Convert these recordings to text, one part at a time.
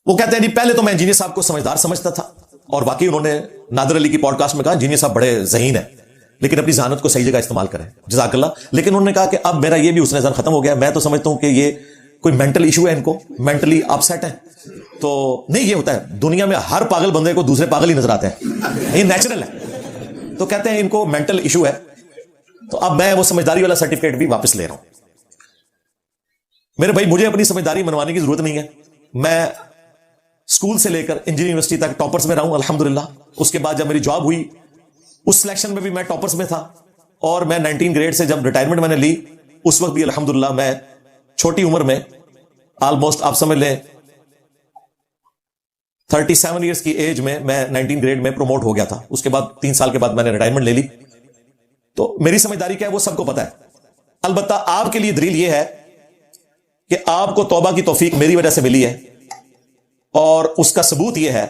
وہ کہتے ہیں جی پہلے تو میں انجینئر صاحب کو سمجھدار سمجھتا تھا، اور واقعی انہوں نے نادر علی کی پوڈ کاسٹ میں کہا انجینئر صاحب بڑے ذہین ہیں لیکن اپنی ذہانت کو صحیح جگہ استعمال کریں، جزاک اللہ. لیکن انہوں نے کہا کہ اب میرا یہ بھی حسن ظن ختم ہو گیا، میں تو سمجھتا ہوں کہ یہ کوئی مینٹل ایشو ہے، ان کو مینٹلی اپ سیٹ ہے. تو نہیں، یہ ہوتا ہے دنیا میں، ہر پاگل بندے کو دوسرے پاگل ہی نظر آتے ہیں، یہ نیچرل ہے. تو کہتے ہیں ان کو مینٹل ایشو ہے. تو اب میں وہ سمجھداری والا سرٹیفکیٹ بھی واپس لے رہا ہوں. میرے بھائی مجھے اپنی سمجھداری منوانے کی ضرورت نہیں ہے. میں اسکول سے لے کر انجینئرنگ یونیورسٹی تک ٹاپرز میں رہا ہوں الحمدللہ. اس کے بعد جب میری جاب ہوئی اس سلیکشن میں بھی میں ٹاپرز میں تھا، اور میں 19 گریڈ سے جب ریٹائرمنٹ میں نے لی اس وقت بھی الحمدللہ میں چھوٹی عمر میں آلموسٹ آپ سمجھ لیں 37 ایئرس کی ایج میں 19 گریڈ میں پروموٹ ہو گیا تھا. اس کے بعد 3 سال کے بعد میں نے ریٹائرمنٹ لے لی. تو میری سمجھداری کیا ہے وہ سب کو پتا ہے. البتہ آپ کے لیے دلیل یہ ہے کہ آپ کو توبہ کی توفیق میری وجہ سے ملی ہے، اور اس کا ثبوت یہ ہے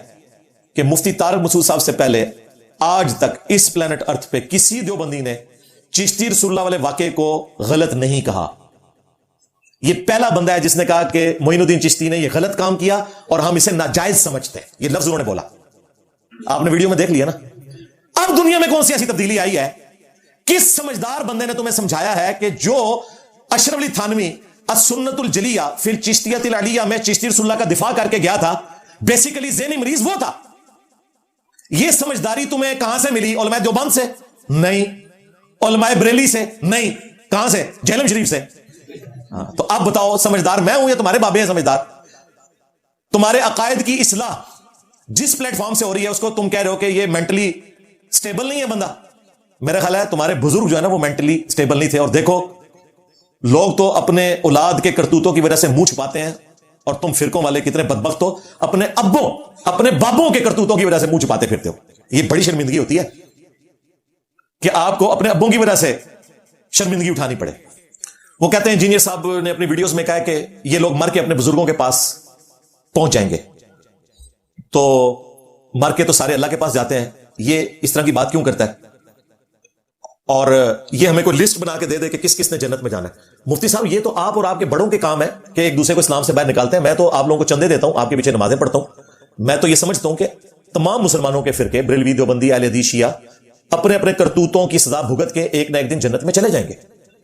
کہ مفتی طارق مسعود صاحب سے پہلے آج تک اس پلانٹ ارتھ پہ کسی دیوبندی نے چشتی رسول اللہ والے واقعے کو غلط نہیں کہا. یہ پہلا بندہ ہے جس نے کہا کہ معین الدین چشتی نے یہ غلط کام کیا اور ہم اسے ناجائز سمجھتے ہیں. یہ لفظ انہوں نے بولا، آپ نے ویڈیو میں دیکھ لیا نا. اب دنیا میں کون سی ایسی تبدیلی آئی ہے؟ کس سمجھدار بندے نے تمہیں سمجھایا ہے کہ جو اشرف علی تھانوی السنت الجلیہ فی الچشتیۃ العلیہ میں چشتی رسول اللہ کا دفاع کر کے گیا تھا، بیسیکلی ذہنی مریض وہ تھا. یہ سمجھداری تمہیں کہاں سے ملی؟ علماء دیوبند سے نہیں، علماء بریلی سے نہیں، کہاں سے؟ جہلم شریف سے. تو اب بتاؤ سمجھدار میں ہوں یا تمہارے بابے ہیں سمجھدار؟ تمہارے عقائد کی اصلاح جس پلیٹ فارم سے ہو رہی ہے اس کو تم کہہ رہے ہو کہ یہ مینٹلی سٹیبل نہیں ہے بندہ. میرا خیال ہے تمہارے بزرگ جو ہے نا وہ مینٹلی سٹیبل نہیں تھے. اور دیکھو لوگ تو اپنے اولاد کے کرتوتوں کی وجہ سے منہ چھپاتے ہیں، اور تم فرقوں والے کتنے بدبخت ہو، اپنے ابوں اپنے بابوں کے کرتوتوں کی وجہ سے منہ چھپاتے پھرتے ہو. یہ بڑی شرمندگی ہوتی ہے کہ آپ کو اپنے ابوں کی وجہ سے شرمندگی اٹھانی پڑے. وہ کہتے ہیں انجینئر صاحب نے اپنی ویڈیوز میں کہا کہ یہ لوگ مر کے اپنے بزرگوں کے پاس پہنچ جائیں گے. تو مر کے تو سارے اللہ کے پاس جاتے ہیں، یہ اس طرح کی بات کیوں کرتا ہے؟ اور یہ ہمیں کوئی لسٹ بنا کے دے دے کہ کس کس نے جنت میں جانا ہے. مفتی صاحب یہ تو آپ اور آپ کے بڑوں کے کام ہے کہ ایک دوسرے کو اسلام سے باہر نکالتے ہیں. میں تو آپ لوگوں کو چندے دیتا ہوں، آپ کے پیچھے نمازیں پڑھتا ہوں. میں تو یہ سمجھتا ہوں کہ تمام مسلمانوں کے فرقے بریلوی، دیوبندی، اہل حدیث، شیعہ اپنے اپنے کرتوتوں کی سزا بھگت کے ایک نہ ایک دن جنت میں چلے جائیں گے.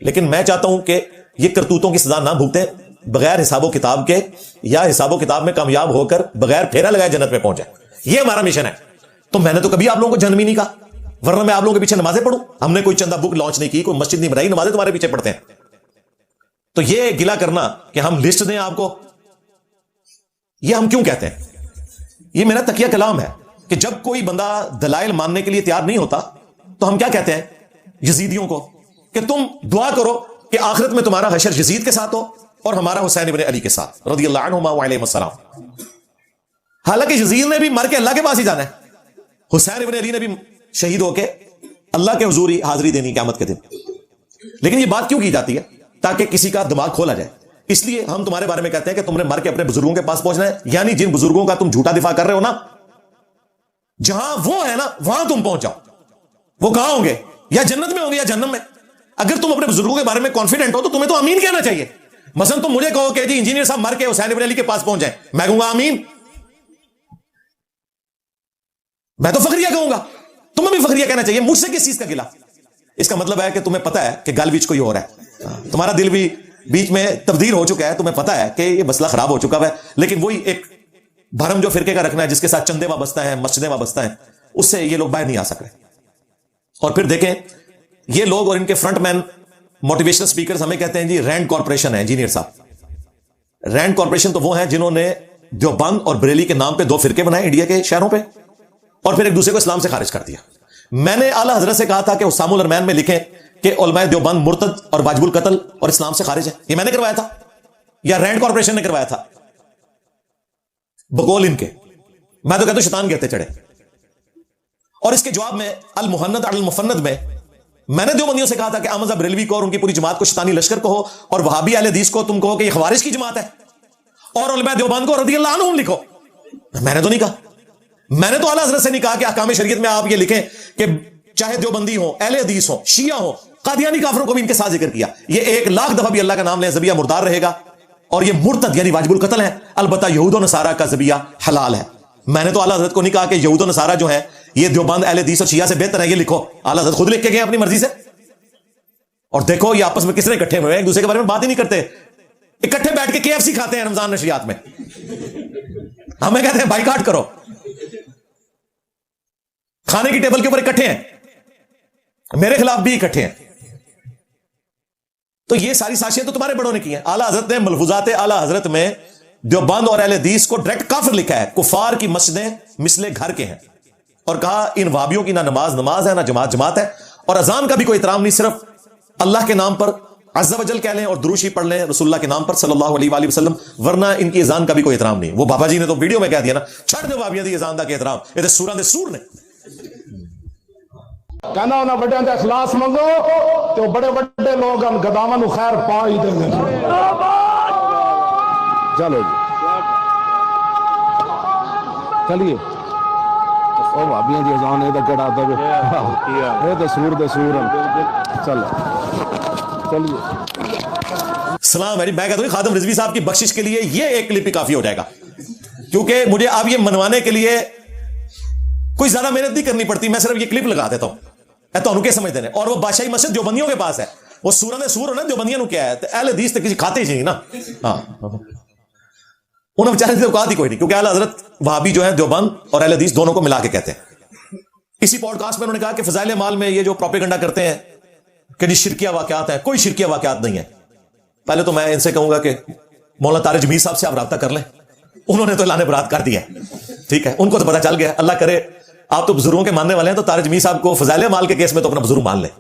لیکن میں چاہتا ہوں کہ یہ کرتوتوں کی سزا نہ بھگتیں، بغیر حساب و کتاب کے یا حساب و کتاب میں کامیاب ہو کر بغیر پھیرا لگائے جنت میں پہنچ جائیں. یہ ہمارا مشن ہے. تو میں نے تو کبھی آپ لوگوں کو جہنمی نہیں کہا، ورنہ میں آپ لوگوں کے پیچھے نمازیں پڑھوں. ہم نے کوئی چندہ بک لانچ نہیں کی، کوئی مسجد نہیں بنائی، نمازیں تمہارے پیچھے پڑھتے ہیں. تو یہ گلا کرنا کہ ہم لسٹ دیں آپ کو، یہ ہم کیوں کہتے ہیں؟ یہ میرا تکیہ کلام ہے کہ جب کوئی بندہ دلائل ماننے کے لیے تیار نہیں ہوتا تو ہم کیا کہتے ہیں یزیدیوں کو کہ تم دعا کرو کہ آخرت میں تمہارا حشر یزید کے ساتھ ہو اور ہمارا حسین ابن علی کے ساتھ رضی اللہ عنہما وعلیہم السلام. حالانکہ یزید نے بھی مر کے اللہ کے پاس ہی جانا ہے، حسین ابن علی نے بھی شہید ہو کے اللہ کے حضور حاضری دینی قیامت کے دن. لیکن یہ بات کیوں کی جاتی ہے؟ تاکہ کسی کا دماغ کھولا جائے. اس لیے ہم تمہارے بارے میں کہتے ہیں کہ تم نے مر کے اپنے بزرگوں کے پاس پہنچنا ہے. یعنی جن بزرگوں کا تم جھوٹا دفاع کر رہے ہو نا، جہاں وہ ہے نا وہاں تم پہنچ جاؤ. وہ کہاں ہوں گے؟ یا جنت میں ہوں گے یا جہنم میں. اگر تم اپنے بزرگوں کے بارے میں کانفیڈنٹ ہو تو تمہیں تو امین کہنا چاہیے. مثلا تم مجھے کہو کہ جی انجینئر صاحب مر کے حسین ابن علی کے پاس پہنچ جائیں، میں کہوں گا امین. میں تو فخریہ کہوں گا، تمہیں بھی فخریہ کہنا چاہیے. مجھ سے کس چیز کا گلا؟ اس کا مطلب ہے کہ تمہیں پتا ہے کہ گل بیچ کوئی اور ہے، تمہارا دل بھی بیچ میں تبدیل ہو چکا ہے. تمہیں پتا ہے کہ یہ مسئلہ خراب ہو چکا ہے، لیکن وہی ایک بھرم جو فرقے کا رکھنا ہے، جس کے ساتھ چندے وابستہ ہیں، مسجدیں وابستہ ہیں، اس سے یہ لوگ باہر نہیں آ سک رہے. اور پھر دیکھیں یہ لوگ اور ان کے فرنٹ مین موٹیویشنل سپیکرز ہمیں کہتے ہیں جی رینڈ کارپوریشن ہے. انجینئر صاحب رینڈ کارپوریشن تو وہ ہیں جنہوں نے دیوبند اور بریلی کے نام پہ 2 فرقے بنائے انڈیا کے شہروں پہ، اور پھر ایک دوسرے کو اسلام سے خارج کر دیا. میں نے اعلیٰ حضرت سے کہا تھا کہ حسام الرحمان میں لکھیں کہ علماء دیوبند مرتد اور واجب القتل اور اسلام سے خارج ہے. یہ میں نے کروایا تھا یا رینڈ کارپوریشن نے کروایا تھا؟ بقول ان کے میں تو کہتا ہوں شیطان کہتے چڑھے. اور اس کے جواب میں المحند علی المفند میں نے دیوبندیوں سے کہا تھا کہ احمد بریلوی کو اور ان کی پوری جماعت کو شیطانی لشکر کہو، اور وہابی اہل حدیث کو تم کہو کہ یہ خوارج کی جماعت ہے، اور علماء دیوبند کو رضی اللہ عنہم لکھو. میں نے تو نہیں کہا. میں نے تو اعلیٰ حضرت سے نہیں کہا کہ احکام شریعت میں آپ یہ لکھیں کہ چاہے دیوبندی ہوں، اہل حدیث ہوں، شیعہ ہوں، قادیانی کافروں کو بھی ان کے ساتھ ذکر کیا. یہ 1,00,000 دفعہ بھی اللہ کا نام لیں ذبیحہ مردار رہے گا، اور یہ مرتد یعنی واجب القتل ہے. البتہ یہود و نصارہ کا ذبیحہ حلال ہے. میں نے تو اعلیٰ حضرت کو نہیں کہا کہ یہود و نصارہ جو ہیں یہ دیوبند اہل حدیث اور شیعہ سے بہتر ہے، یہ لکھو. اعلیٰ حضرت خود لکھ کے گئے اپنی مرضی سے. اور دیکھو یہ آپس میں کس طرح اکٹھے ہوئے ہیں، ایک دوسرے کے بارے میں بات ہی نہیں کرتے، اکٹھے بیٹھ کے KFC کھاتے ہیں رمضان نشریات میں. ہمیں کہتے ہیں بائیکاٹ کرو. کھانے کی ٹیبل کے اوپر اکٹھے ہیں، میرے خلاف بھی اکٹھے ہیں. تو یہ ساری سازشیں تو تمہارے بڑوں نے کی ہیں. اعلیٰ حضرت نے ملفوظات اعلیٰ حضرت میں دیوبند اور اہل حدیث کو ڈائریکٹ کافر لکھا ہے. کفار کی مسجدیں مثل گھر کے ہیں، اور کہا ان وہابیوں کی نہ نماز ہے نہ جماعت ہے، اور اذان کا بھی کوئی احترام نہیں، صرف اللہ کے نام پر عز و جل کہہ لیں اور دروشی پڑھ لیں رسول اللہ کے نام پر صلی اللہ علیہ وآلہ وسلم، ورنہ ان کی اذان کا بھی کوئی احترام نہیں. وہ بابا جی نے تو ویڈیو میں کہہ دیا نا، چھڑ دے وہابیاں دی اذان دا کہ احترام، یہ تے سوراں دے سور نے. کہنا انہاں بڑیاں دا اخلاص منگو تو بڑے بڑے لوگ ہم گداواں نو خیر پا ہی دیں گے. چلو جی چلیے. او بھابیاں دی اذان اے تے کیڑا تے اے تے سور دے سور چلو چلیے. سلام ہے. میں کہتا ہوں خادم رضوی صاحب کی بخشش کے لیے یہ ایک کلپ ہی کافی ہو جائے گا، کیونکہ مجھے اب یہ منوانے کے لیے کوئی زیادہ محنت نہیں کرنی پڑتی. میں صرف یہ کلپ لگا دیتا ہوں، تو کیا سمجھتے ہیں. اور وہ بادشاہی مسجد دیوبندیوں کے پاس ہے، وہ سورہ نے سور ہونا دیوبندیوں نے کیا ہے، اہل حدیث تو کسی کھاتے ہی نہیں نا. ہاں انہوں نے بیچارے سے اوقات ہی کوئی نہیں، کیونکہ اعلیٰ حضرت وہابی جو ہیں دیوبند اور اہل حدیث دونوں کو ملا کے کہتے ہیں. اسی پوڈ کاسٹ میں انہوں نے کہا کہ فضائل اعمال میں یہ جو پروپیگنڈا کرتے ہیں کہ جی شرکیہ واقعات ہیں، کوئی شرکیہ واقعات نہیں ہے. پہلے تو میں ان سے کہوں گا کہ مولانا طارق جمیل صاحب سے آپ رابطہ کر لیں، انہوں نے تو اعلان برات کر دیا ہے. ٹھیک ہے، ان کو تو پتہ چل گیا. اللہ کرے آپ تو بزرگوں کے ماننے والے ہیں، تو طارق جمیل صاحب کو فضائل اعمال کے کیس میں تو اپنا بزرگ مان لیں.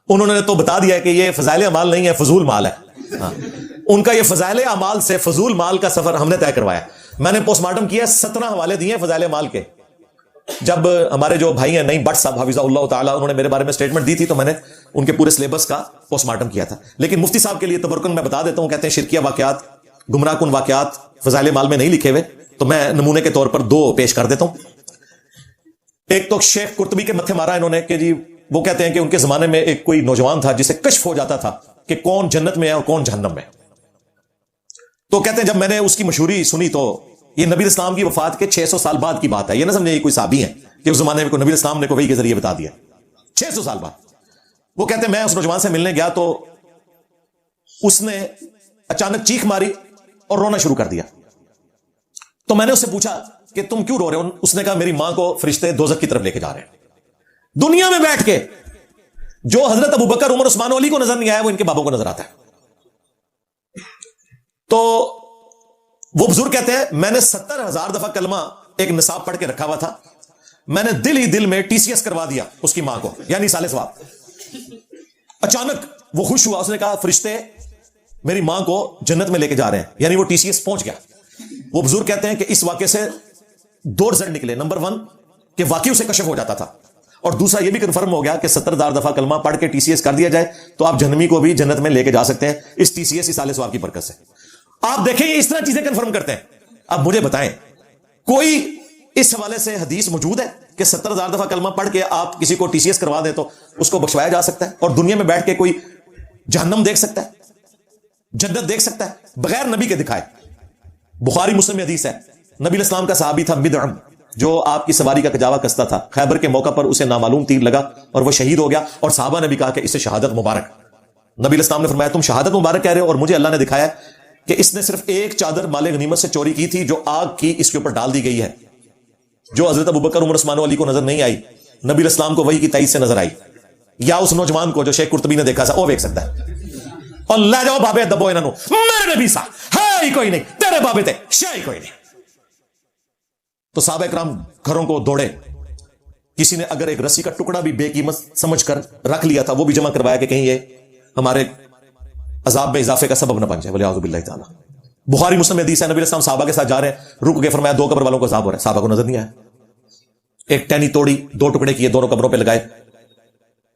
انہوں نے تو بتا دیا کہ یہ فضائل اعمال نہیں ہے، فضول مال ہے. ان کا یہ فضائل اعمال سے فضول مال کا سفر ہم نے طے کروایا. میں نے پوسٹ مارٹم کیا، 17 حوالے دیے فضائل اعمال کے. جب ہمارے جو بھائی ہیں نئی بٹ صاحب حفظہ اللہ تعالیٰ، انہوں نے میرے بارے میں اسٹیٹمنٹ دی تھی، تو میں نے ان کے پورے سلیبس کا پوسٹ مارٹم کیا تھا. لیکن مفتی صاحب کے لیے تبرکن میں بتا دیتا ہوں، کہتے ہیں شرکیہ واقعات، گمراہ کن واقعات فضائل اعمال میں نہیں لکھے ہوئے. تو میں نمونے کے طور پر 2 پیش کر دیتا ہوں. ایک تو شیخ قرطبی کے متھے مارا انہوں نے کہ جی وہ کہتے ہیں کہ ان کے زمانے میں ایک کوئی نوجوان تھا جسے کشف ہو جاتا تھا کہ کون جنت میں ہے اور کون جہنم میں. تو کہتے ہیں جب میں نے اس کی مشہوری سنی، تو یہ نبی اسلام کی وفات کے 600 سال بعد کی بات ہے. یہ نہ سمجھے یہ کوئی صحابی ہیں کہ اس زمانے میں کوئی نبی اسلام نے کو وحی کے ذریعے بتا دیا. 600 سال بعد وہ کہتے ہیں میں اس نوجوان سے ملنے گیا تو اس نے اچانک چیخ ماری اور رونا شروع کر دیا. تو میں نے اس سے پوچھا کہ تم کیوں رو رہے ہو؟ اس نے کہا میری ماں کو فرشتے دوزخ کی طرف لے کے جا رہے ہیں. دنیا میں بیٹھ کے جو حضرت ابوبکر، عمر، عثمان و علی کو نظر نہیں آیا، وہ ان کے بابوں کو نظر آتا ہے. تو وہ بزرگ کہتے ہیں میں نے 70,000 دفعہ کلمہ ایک نصاب پڑھ کے رکھا ہوا تھا. میں نے دل ہی دل میں TCS کروا دیا اس کی ماں کو، یعنی سال ثواب. اچانک وہ خوش ہوا، اس نے کہا فرشتے میری ماں کو جنت میں لے کے جا رہے ہیں، یعنی وہ TCS پہنچ گیا. وہ بزرگ کہتے ہیں کہ اس واقعے سے 2 رزلٹ نکلے. نمبر 1 کہ واقعی اسے کشف ہو جاتا تھا، اور دوسرا یہ بھی کنفرم ہو گیا کہ 70,000 دفعہ کلمہ پڑھ کے TCS کر دیا جائے تو آپ جہنمی کو بھی جنت میں لے کے جا سکتے ہیں اس TCS سال ثواب کی برکت سے. آپ دیکھیں یہ اس طرح چیزیں کنفرم کرتے ہیں. اب مجھے بتائیں کوئی اس حوالے سے حدیث موجود ہے کہ 70,000 دفعہ کلمہ پڑھ کے آپ کسی کو TCS کروا دیں تو اس کو بخشوایا جا سکتا ہے، اور دنیا میں بیٹھ کے کوئی جہنم دیکھ سکتا ہے، جنت دیکھ سکتا ہے بغیر نبی کے دکھائے؟ بخاری مسلم میں حدیث ہے، نبی اسلام کا صحابی تھا بدعم، جو آپ کی سواری کا کجاوا کستا تھا. خیبر کے موقع پر اسے نامعلوم تیر لگا اور وہ شہید ہو گیا، اور صحابہ نے بھی کہا کہ اسے شہادت مبارک. نبی اسلام نے فرمایا تم شہادت مبارک کہہ رہے ہو، اور مجھے اللہ نے دکھایا کہ اس نے صرف ایک چادر مال غنیمت سے چوری کی تھی جو آگ کی اس کے اوپر ڈال دی گئی ہے، جو حضرت ابوبکر، عمر، عثمان و علی کو نظر نہیں آئی، نبی اسلام کو وحی کی تائید سے نظر آئی. یا اس نوجوان کو جو شیخ قرطبی نے دیکھا تھا وہ دیکھ سکتا ہے. اور لے جاؤ بابے دبو انہوں، میرے نبی سا ہے ہی کوئی نہیں، تیرے بابے تے شے ہی کوئی نہیں. تو صحابہ کرام گھروں کو دوڑے. کسی نے اگر ایک رسی کا ٹکڑا بھی بے قیمت سمجھ کر رکھ لیا تھا وہ بھی جمع کروایا کہ کہیں یہ ہمارے عذاب میں اضافے کا سبب نہ بن جائے. ولیعوذ باللہ تعالی. بخاری مسلم حدیث ہے، نبی اسلام صحابہ کے ساتھ جا رہے ہیں، رک کے فرمایا 2 قبر والوں کو عذاب ہو رہا ہے. صحابہ کو نظر نہیں آیا. ایک ٹہنی توڑی، 2 ٹکڑے کیے، دونوں قبروں پہ لگائے،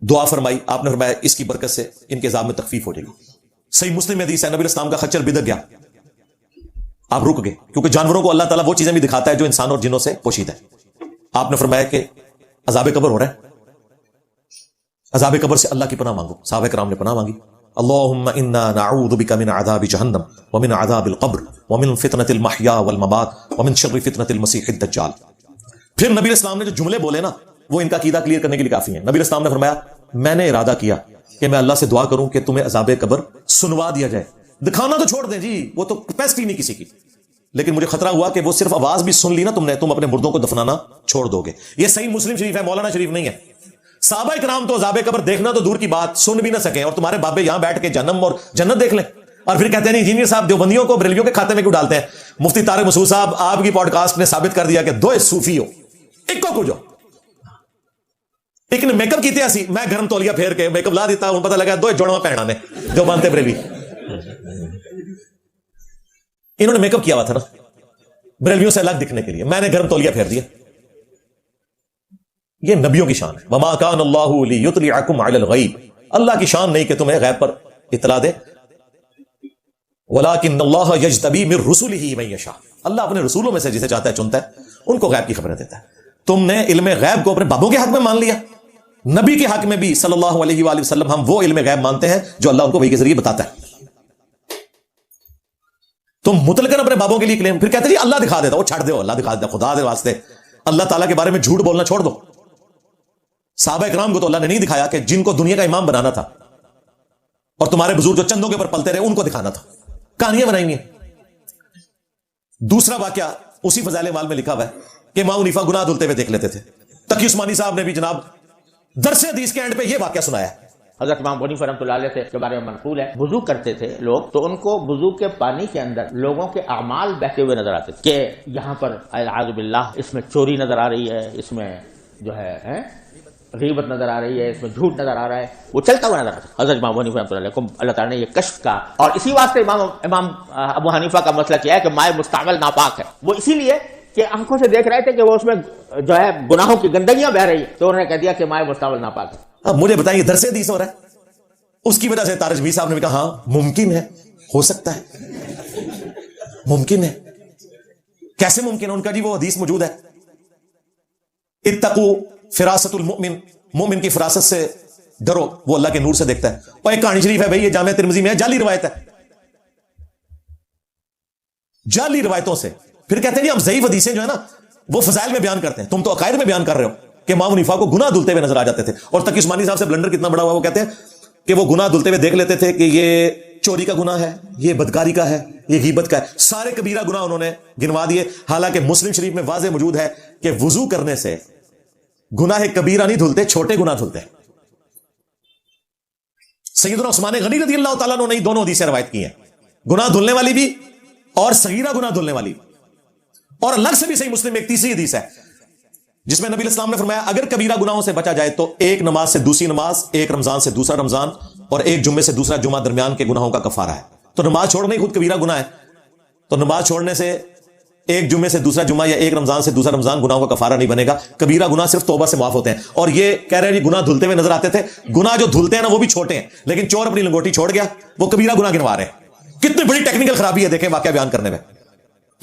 دعا فرمائی. آپ نے فرمایا اس کی برکت سے ان کے عذاب میں تخفیف ہو جائے گی. صحیح مسلم حدیث ہے، نبی اسلام کا خچر بدک گیا، آپ رک گئے، کیونکہ جانوروں کو اللہ تعالیٰ وہ چیزیں بھی دکھاتا ہے جو انسان اور جنوں سے پوشیدہ ہے. آپ نے فرمایا کہ عذاب قبر ہو رہا ہے، عذاب قبر سے اللہ کی پناہ مانگو. صحابہ کرام نے پناہ مانگی. اللہم انا نعوذ بک من عذاب جہنم ومن عذاب القبر ومن فتنة المحیا والممات ومن شر فتنة المسیح الدجال. پھر نبی علیہ السلام نے جو جملے بولے نا وہ ان کا عقیدہ کلیئر کرنے کے لیے کافی ہیں. نبی علیہ السلام نے فرمایا میں نے ارادہ کیا کہ میں اللہ سے دعا کروں کہ تمہیں عذاب قبر سنوا دیا جائے. دکھانا تو چھوڑ دیں جی، وہ تو کیپیسٹی نہیں کسی کی، لیکن مجھے خطرہ ہوا کہ وہ صرف آواز بھی سن لی نا تم اپنے مردوں کو دفنانا چھوڑ دو گے. یہ صحیح مسلم شریف ہے، مولانا شریف نہیں ہے. صحابہ کرام تو عذاب قبر دیکھنا تو دور کی بات، سن بھی نہ سکیں، اور تمہارے بابے یہاں بیٹھ کے جہنم اور جنت دیکھ لیں، اور پھر کہتے ہیں انجینئر صاحب دیوبندیوں کو بریلویوں کے کھاتے میں کیوں ڈالتے ہیں. مفتی طارق مسعود صاحب آپ کی پوڈ کاسٹ نے ثابت کر دیا کہ دو صوفی ہو ایک کو جو ایک نے میک اپ کیتے سی، میں گرم تولیہ پھیر کے میک اپ لا دیتا ہوں، پتہ لگا دو جوڑواں پہنا نے جو مانتے بریلوی. انہوں نے میک اپ کیا ہوا تھا نا بریلویوں سے الگ دکھنے کے لیے، میں نے گرم تولیہ پھیر دیا. یہ نبیوں کی شان ہے. وما کان اللہ لیطلعکم علی الغیب، اللہ کی شان نہیں کہ تمہیں غیب پر اطلاع دے. ولکن اللہ یجتبی من رسلہ من یشاء، اللہ اپنے رسولوں میں سے جسے چاہتا ہے چنتا ہے، ان کو غیب کی خبریں دیتا ہے. تم نے علم غیب کو اپنے بابوں کے حق میں مان لیا. نبی کے حق میں بھی صلی اللہ علیہ وآلہ وسلم ہم وہ علم غیب مانتے ہیں جو اللہ ان کو وحی کے ذریعے بتاتا ہے. تم مطلقاً اپنے بابوں کے لیے کلیم، پھر کہتے ہیں اللہ دکھا دیتا، وہ چھڑ دو، اللہ دکھا دیتا، خدا دے واسطے اللہ تعالیٰ کے بارے میں جھوٹ بولنا چھوڑ دو. صحابہ کرام کو تو اللہ نے نہیں دکھایا کہ جن کو دنیا کا امام بنانا تھا، اور تمہارے بزرگ جو چندوں کے اوپر پلتے رہے ان کو دکھانا تھا، کہانیاں بنائی ہیں. دوسرا واقعہ اسی فضائل اعمال میں لکھا ہوا ہے کہ امام حنیفہ گناہ دھلتے ہوئے دیکھ لیتے تھے. تقی عثمانی صاحب نے بھی جناب درس حدیث کے اینڈ پہ یہ واقعہ سنایا ہے. حضرت امام حنیفہ رحمۃ اللہ علیہ کے بارے میں منقول ہے، وضو کرتے تھے لوگ تو ان کو وضو کے پانی کے اندر لوگوں کے اعمال بہتے ہوئے نظر آتے تھے، کہ یہاں پر اعوذ باللہ اس میں چوری نظر آ رہی ہے، اس میں جو ہے غیبت نظر آ رہی ہے، اس میں جھوٹ نظر آ رہا ہے، وہ چلتا ہوا نظر آتا ہے. حضرت امام حنیفہ رحمۃ اللہ علیہ کو اللہ تعالیٰ نے یہ کشف کا، اور اسی واسطے امام ابو حنیفہ کا مسئلہ کیا ہے کہ مائع مستعمل ناپاک ہے. وہ اسی لیے کہ آنکھوں سے دیکھ رہے تھے کہ وہ اس میں جو ہے گناہوں کی گندگیاں بہ رہی ہیں، تو انہوں نے کہہ دیا کہ مائع مستعمل ناپاک ہے. اب مجھے بتائیے درس حدیث ہو رہا ہے، اس کی وجہ سے تارج بھی صاحب نے بھی کہا ہاں ممکن ہے، ہو سکتا ہے، ممکن ہے. کیسے ممکن ہے؟ ان کا جی وہ حدیث موجود ہے، اتقوا فراست المؤمن، مومن کی فراست سے ڈرو، وہ اللہ کے نور سے دیکھتا ہے. اور ایک کہانی شریف ہے بھائی، یہ جامعہ ترمذی میں ہے، جعلی روایت ہے، جعلی روایتوں سے. پھر کہتے ہیں جی ہم ضعیف حدیثیں جو ہے نا وہ فضائل میں بیان کرتے ہیں، تم تو عقائد میں بیان کر رہے ہو کہ امام حنیفہ کو گناہ دھلتے ہوئے نظر آ جاتے تھے. اور تقی عثمانی صاحب سے بلنڈر کتنا بڑا ہوا، وہ کہتے ہیں کہ وہ گناہ دھلتے ہوئے دیکھ لیتے تھے کہ یہ چوری کا گناہ ہے، یہ بدکاری کا ہے، یہ غیبت کا ہے، سارے کبیرہ گناہ انہوں نے گنوا دیے. حالانکہ مسلم شریف میں واضح موجود ہے کہ وضو کرنے سے گناہ کبیرہ نہیں دھلتے، چھوٹے گناہ دھلتے ہیں. سیدنا عثمان غنی رضی اللہ تعالیٰ عنہ نے دونوں حدیثیں روایت کی ہیں، گناہ دھلنے والی بھی اور صغیرہ گناہ دھلنے والی. اور الگ سے بھی صحیح مسلم میں ایک تیسری حدیث ہے جس میں نبی علیہ السلام نے فرمایا اگر کبیرہ گناہوں سے بچا جائے تو ایک نماز سے دوسری نماز، ایک رمضان سے دوسرا رمضان، اور ایک جمعے سے دوسرا جمعہ درمیان کے گناہوں کا کفارہ ہے. تو نماز چھوڑنا ہی خود کبیرہ گناہ ہے، تو نماز چھوڑنے سے ایک جمعے سے دوسرا جمعہ یا ایک رمضان سے دوسرا رمضان گناہوں کا کفارہ نہیں بنے گا. کبیرہ گناہ صرف توبہ سے معاف ہوتے ہیں. اور یہ کہہ رہے ہیں جی گناہ دھلتے ہوئے نظر آتے تھے، گناہ جو دھلتے ہیں نا وہ بھی چھوٹے ہیں، لیکن چور اپنی لنگوٹی چھوڑ گیا وہ کبیرہ گناہ گنوا رہے ہیں. کتنی بڑی ٹیکنیکل خرابی ہے دیکھیں واقعہ بیان کرنے میں.